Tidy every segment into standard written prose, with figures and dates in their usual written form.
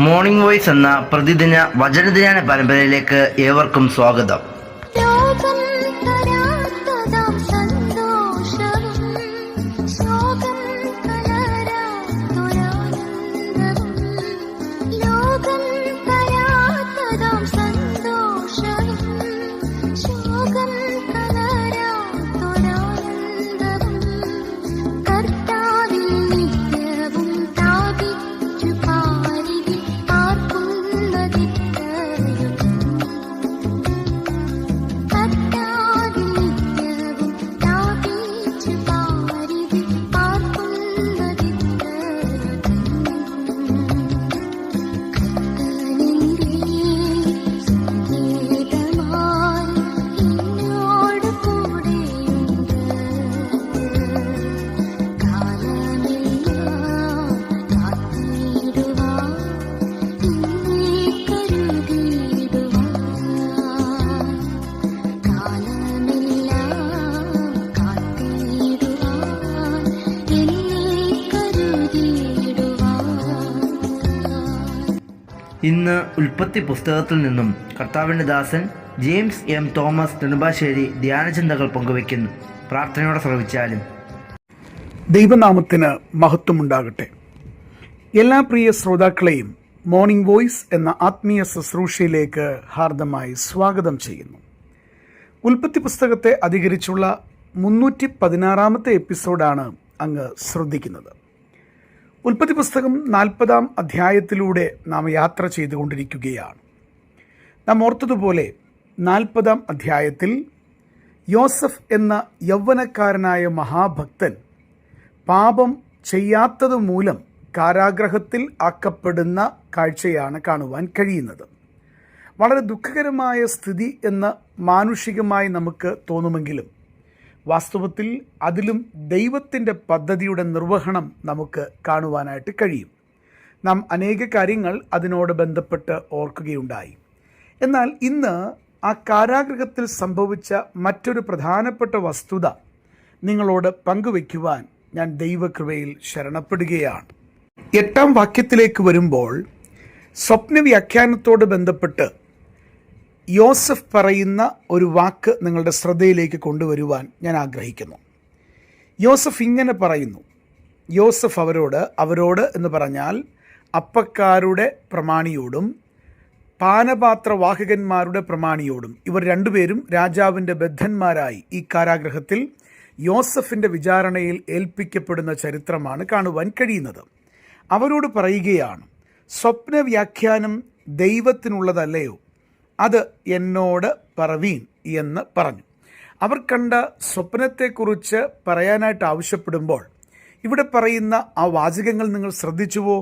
Morning voice എന്ന പ്രതിദിന വചനധ്യാന പരമ്പരയിലേക്ക് ഏവർക്കും സ്വാഗതം. ഇന്ന് ഉൽപ്പത്തി പുസ്തകത്തിൽ നിന്നും കർത്താവിൻ്റെ ദാസൻ ജെയിംസ് എം തോമസ് നെടുമ്പാശ്ശേരി ധ്യാനചിന്തകൾ പങ്കുവയ്ക്കുന്നു. പ്രാർത്ഥനയോടെ ശ്രവിച്ചാലും. ദൈവനാമത്തിന് മഹത്വമുണ്ടാകട്ടെ. എല്ലാ പ്രിയ ശ്രോതാക്കളെയും മോർണിംഗ് വോയിസ് എന്ന ആത്മീയ ശുശ്രൂഷയിലേക്ക് ഹാർദമായി സ്വാഗതം ചെയ്യുന്നു. ഉൽപ്പത്തി പുസ്തകത്തെ അധികരിച്ചുള്ള 316 എപ്പിസോഡാണ് അങ്ങ് ശ്രദ്ധിക്കുന്നത്. ഉൽപ്പത്തി പുസ്തകം 40 അധ്യായത്തിലൂടെ നാം യാത്ര ചെയ്തുകൊണ്ടിരിക്കുകയാണ്. നാം ഓർത്തതുപോലെ 40 അധ്യായത്തിൽ യോസഫ് എന്ന യൗവനക്കാരനായ മഹാഭക്തൻ പാപം ചെയ്യാത്തത് മൂലം കാരാഗ്രഹത്തിൽ ആക്കപ്പെടുന്ന കാഴ്ചയാണ് കാണുവാൻ കഴിയുന്നത്. വളരെ ദുഃഖകരമായ സ്ഥിതി എന്ന് മാനുഷികമായി നമുക്ക് തോന്നുമെങ്കിലും വാസ്തവത്തിൽ അതിലും ദൈവത്തിൻ്റെ പദ്ധതിയുടെ നിർവഹണം നമുക്ക് കാണുവാനായിട്ട് കഴിയും. നാം അനേക കാര്യങ്ങൾ അതിനോട് ബന്ധപ്പെട്ട് ഓർക്കുകയുണ്ടായി. എന്നാൽ ഇന്ന് ആ കാരാഗ്രഹത്തിൽ സംഭവിച്ച മറ്റൊരു പ്രധാനപ്പെട്ട വസ്തുത നിങ്ങളോട് പങ്കുവയ്ക്കുവാൻ ഞാൻ ദൈവകൃപയിൽ ശരണപ്പെടുകയാണ്. 8 വാക്യത്തിലേക്ക് വരുമ്പോൾ സ്വപ്നവ്യാഖ്യാനത്തോട് ബന്ധപ്പെട്ട് യോസഫ് പറയുന്ന ഒരു വാക്ക് നിങ്ങളുടെ ശ്രദ്ധയിലേക്ക് കൊണ്ടുവരുവാൻ ഞാൻ ആഗ്രഹിക്കുന്നു. യോസഫ് ഇങ്ങനെ പറയുന്നു. യോസഫ് അവരോട് എന്ന് പറഞ്ഞാൽ അപ്പക്കാരുടെ പ്രമാണിയോടും പാനപാത്രവാഹകന്മാരുടെ പ്രമാണിയോടും, ഇവർ രണ്ടുപേരും രാജാവിൻ്റെ ബദ്ധന്മാരായി ഈ കാരാഗ്രഹത്തിൽ യോസഫിൻ്റെ വിചാരണയിൽ ഏൽപ്പിക്കപ്പെടുന്ന ചരിത്രമാണ് കാണുവാൻ കഴിയുന്നത്. അവരോട് പറയുകയാണ്, സ്വപ്നവ്യാഖ്യാനം ദൈവത്തിനുള്ളതല്ലയോ, അത് എന്നോട് പറവീൻ എന്ന് പറഞ്ഞു. അവർ കണ്ട സ്വപ്നത്തെക്കുറിച്ച് പറയാനായിട്ട് ആവശ്യപ്പെടുമ്പോൾ ഇവിടെ പറയുന്ന ആ വാചകങ്ങൾ നിങ്ങൾ ശ്രദ്ധിച്ചുവോ?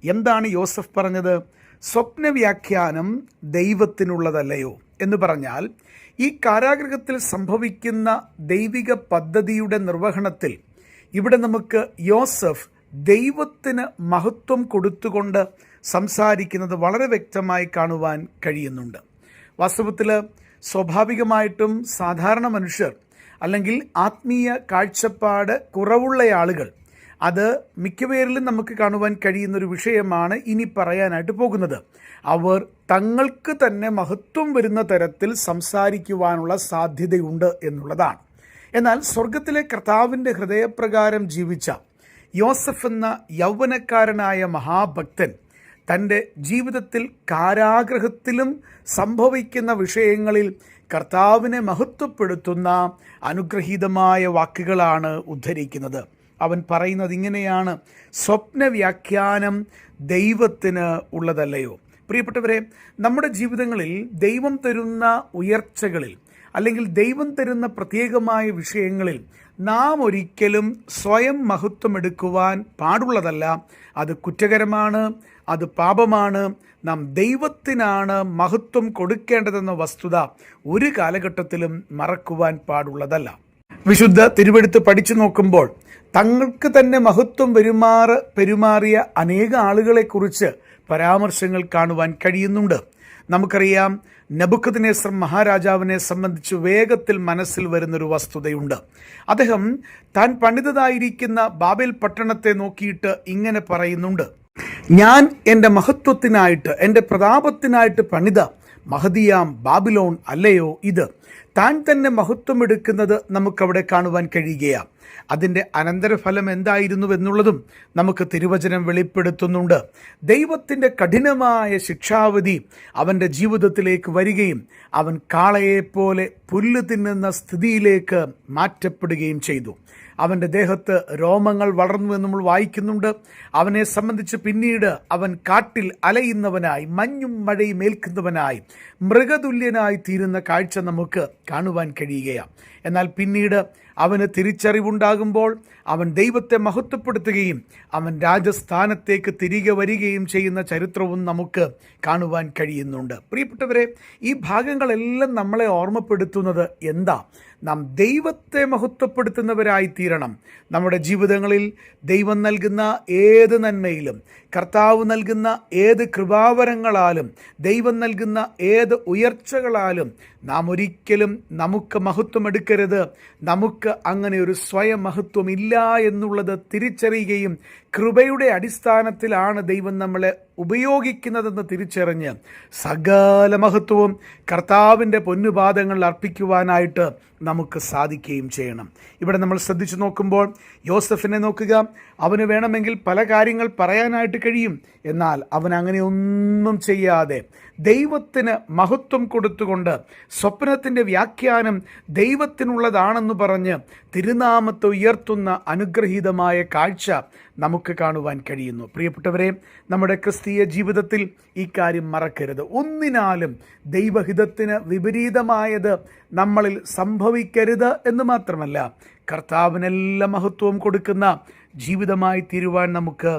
എന്താണ് യോസഫ് പറഞ്ഞത്? സ്വപ്നവ്യാഖ്യാനം ദൈവത്തിനുള്ളതല്ലയോ എന്ന് പറഞ്ഞാൽ ഈ കാരാഗ്രഹത്തിൽ സംഭവിക്കുന്ന ദൈവിക പദ്ധതിയുടെ നിർവഹണത്തിൽ ഇവിടെ നമുക്ക് യോസഫ് ദൈവത്തിന് മഹത്വം കൊടുത്തുകൊണ്ട് സംസാരിക്കുന്നത് വളരെ വ്യക്തമായി കാണുവാൻ കഴിയുന്നുണ്ട്. വാസ്തവത്തിൽ സ്വാഭാവികമായിട്ടും സാധാരണ മനുഷ്യർ അല്ലെങ്കിൽ ആത്മീയ കാഴ്ചപ്പാട് കുറവുള്ള ആളുകൾ, അത് മിക്കപേരിലും നമുക്ക് കാണുവാൻ കഴിയുന്നൊരു വിഷയമാണ് ഇനി പറയാനായിട്ട് പോകുന്നത്. അവർ തങ്ങൾക്ക് തന്നെ മഹത്വം വരുന്ന തരത്തിൽ സംസാരിക്കുവാനുള്ള സാധ്യതയുണ്ട് എന്നുള്ളതാണ്. എന്നാൽ സ്വർഗത്തിലെ കർത്താവിൻ്റെ ഹൃദയപ്രകാരം ജീവിച്ച യോസഫ് എന്ന യൗവനക്കാരനായ മഹാഭക്തൻ തൻ്റെ ജീവിതത്തിൽ കാരാഗ്രഹത്തിലും സംഭവിക്കുന്ന വിഷയങ്ങളിൽ കർത്താവിനെ മഹത്വപ്പെടുത്തുന്ന അനുഗ്രഹീതമായ വാക്കുകളാണ് ഉദ്ധരിക്കുന്നത്. അവൻ പറയുന്നത് ഇങ്ങനെയാണ്, സ്വപ്നവ്യാഖ്യാനം ദൈവത്തിന് ഉള്ളതല്ലയോ. പ്രിയപ്പെട്ടവരെ, നമ്മുടെ ജീവിതങ്ങളിൽ ദൈവം തരുന്ന ഉയർച്ചകളിൽ അല്ലെങ്കിൽ ദൈവം തരുന്ന പ്രത്യേകമായ വിഷയങ്ങളിൽ നാം ഒരിക്കലും സ്വയം മഹത്വം എടുക്കുവാൻ പാടുള്ളതല്ല. അത് കുറ്റകരമാണ്, അത് പാപമാണ്. നാം ദൈവത്തിനാണ് മഹത്വം കൊടുക്കേണ്ടതെന്ന വസ്തുത ഒരു കാലഘട്ടത്തിലും മറക്കുവാൻ പാടുള്ളതല്ല. വിശുദ്ധ തിരുവെഴുത്ത് പഠിച്ചു നോക്കുമ്പോൾ തങ്ങൾക്ക് തന്നെ മഹത്വം പെരുമാറിയ അനേക ആളുകളെക്കുറിച്ച് പരാമർശങ്ങൾ കാണുവാൻ കഴിയുന്നുണ്ട്. നമുക്കറിയാം, നെബൂഖദ്നേസർ മഹാരാജാവിനെ സംബന്ധിച്ച് വേഗത്തിൽ മനസ്സിൽ വരുന്നൊരു വസ്തുതയുണ്ട്. അദ്ദേഹം താൻ പണിതതായിരിക്കുന്ന ബാബേൽ പട്ടണത്തെ നോക്കിയിട്ട് ഇങ്ങനെ പറയുന്നുണ്ട്, ഞാൻ എൻ്റെ മഹത്വത്തിനായിട്ട്, എൻ്റെ പ്രതാപത്തിനായിട്ട് പണിത മഹതിയാം ബാബിലോൺ അല്ലയോ ഇത്? താൻ തന്നെ മഹത്വം എടുക്കുന്നത് നമുക്കവിടെ കാണുവാൻ കഴിയുകയാണ്. അതിൻ്റെ അനന്തരഫലം എന്തായിരുന്നു എന്നുള്ളതും നമുക്ക് തിരുവചനം വെളിപ്പെടുത്തുന്നുണ്ട്. ദൈവത്തിൻ്റെ കഠിനമായ ശിക്ഷാവിധി അവൻ്റെ ജീവിതത്തിലേക്ക് വരികയും അവൻ കാളയെപ്പോലെ പുല്ല് തിന്നുന്ന സ്ഥിതിയിലേക്ക് മാറ്റപ്പെടുകയും ചെയ്തു. അവൻ്റെ ദേഹത്ത് രോമങ്ങൾ വളർന്നു എന്ന് നമ്മൾ വായിക്കുന്നുണ്ട്. അവനെ സംബന്ധിച്ച് പിന്നീട് അവൻ കാട്ടിൽ അലയുന്നവനായി, മഞ്ഞും മഴയും ഏൽക്കുന്നവനായി, മൃഗതുല്യനായി തീരുന്ന കാഴ്ച നമുക്ക് കാണുവാൻ കഴിയുകയാണ്. എന്നാൽ പിന്നീട് അവന് തിരിച്ചറിവുണ്ടാകുമ്പോൾ അവൻ ദൈവത്തെ മഹത്വപ്പെടുത്തുകയും അവൻ രാജസ്ഥാനത്തേക്ക് തിരികെ വരികയും ചെയ്യുന്ന ചരിത്രവും നമുക്ക് കാണുവാൻ കഴിയുന്നുണ്ട്. പ്രിയപ്പെട്ടവരെ, ഈ ഭാഗങ്ങളെല്ലാം നമ്മളെ ഓർമ്മപ്പെടുത്തുന്നത് എന്താ? നാം ദൈവത്തെ മഹത്വപ്പെടുത്തുന്നവരായി തീരണം. നമ്മുടെ ജീവിതങ്ങളിൽ ദൈവം നൽകുന്ന ഏത് നന്മയിലും, കർത്താവ് നൽകുന്ന ഏത് കൃപാവരങ്ങളാലും, ദൈവം നൽകുന്ന ഏത് ഉയർച്ചകളാലും നാം ഒരിക്കലും നമുക്ക് മഹത്വം എടുക്കരുത്. നമുക്ക് അങ്ങനെ ഒരു സ്വയം മഹത്വം ഇല്ല എന്നുള്ളത് തിരിച്ചറിയുകയും കൃപയുടെ അടിസ്ഥാനത്തിലാണ് ദൈവം നമ്മളെ ഉപയോഗിക്കുന്നതെന്ന് തിരിച്ചറിഞ്ഞ് സകല മഹത്വവും കർത്താവിൻ്റെ പൊന്നുപാദങ്ങളിൽ അർപ്പിക്കുവാനായിട്ട് നമുക്ക് സാധിക്കുകയും ചെയ്യണം. ഇവിടെ നമ്മൾ ശ്രദ്ധിച്ചു നോക്കുമ്പോൾ യോസഫിനെ നോക്കുക. അവന് വേണമെങ്കിൽ പല കാര്യങ്ങൾ പറയാനായിട്ട് കഴിയും. എന്നാൽ അവൻ അങ്ങനെ ഒന്നും ചെയ്യാതെ ദൈവത്തിന് മഹത്വം കൊടുത്തുകൊണ്ട് സ്വപ്നത്തിൻ്റെ വ്യാഖ്യാനം ദൈവത്തിനുള്ളതാണെന്ന് പറഞ്ഞ് തിരുനാമത്തെ ഉയർത്തുന്ന അനുഗ്രഹീതമായ കാഴ്ച നമുക്ക് കാണുവാൻ കഴിയുന്നു. പ്രിയപ്പെട്ടവരെ, നമ്മുടെ ക്രിസ്തീയ ജീവിതത്തിൽ ഈ കാര്യം മറക്കരുത്. ഒന്നിനാലും ദൈവഹിതത്തിന് വിപരീതമായത് നമ്മളിൽ സംഭവിക്കരുത് എന്ന് മാത്രമല്ല, കർത്താവിനെല്ലാം മഹത്വവും കൊടുക്കുന്ന ജീവിതമായി തീരുവാൻ നമുക്ക്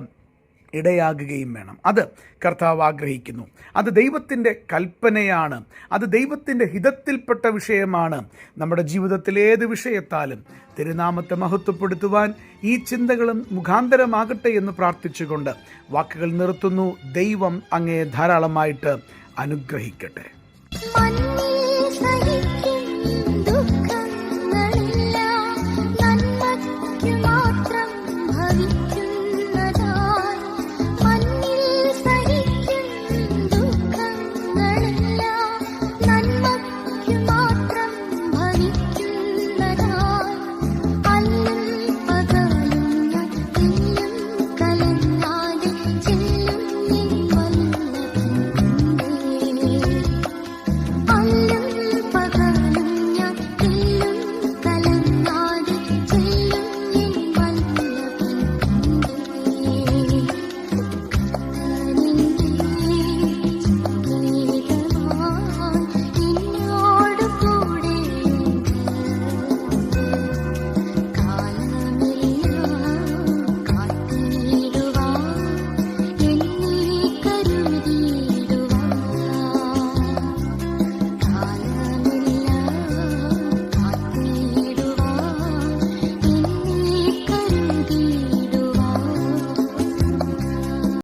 ഇടയാകുകയും വേണം. അത് കർത്താവ് ആഗ്രഹിക്കുന്നു. അത് ദൈവത്തിൻ്റെ കൽപ്പനയാണ്. അത് ദൈവത്തിൻ്റെ ഹിതത്തിൽപ്പെട്ട വിഷയമാണ്. നമ്മുടെ ജീവിതത്തിൽ ഏത് വിഷയത്താലും തിരുനാമത്തെ മഹത്വപ്പെടുത്തുവാൻ ഈ ചിന്തകളും മുഖാന്തരമാകട്ടെ എന്ന് പ്രാർത്ഥിച്ചുകൊണ്ട് വാക്കുകൾ നിർത്തുന്നു. ദൈവം അങ്ങയെ ധാരാളമായിട്ട് അനുഗ്രഹിക്കട്ടെ.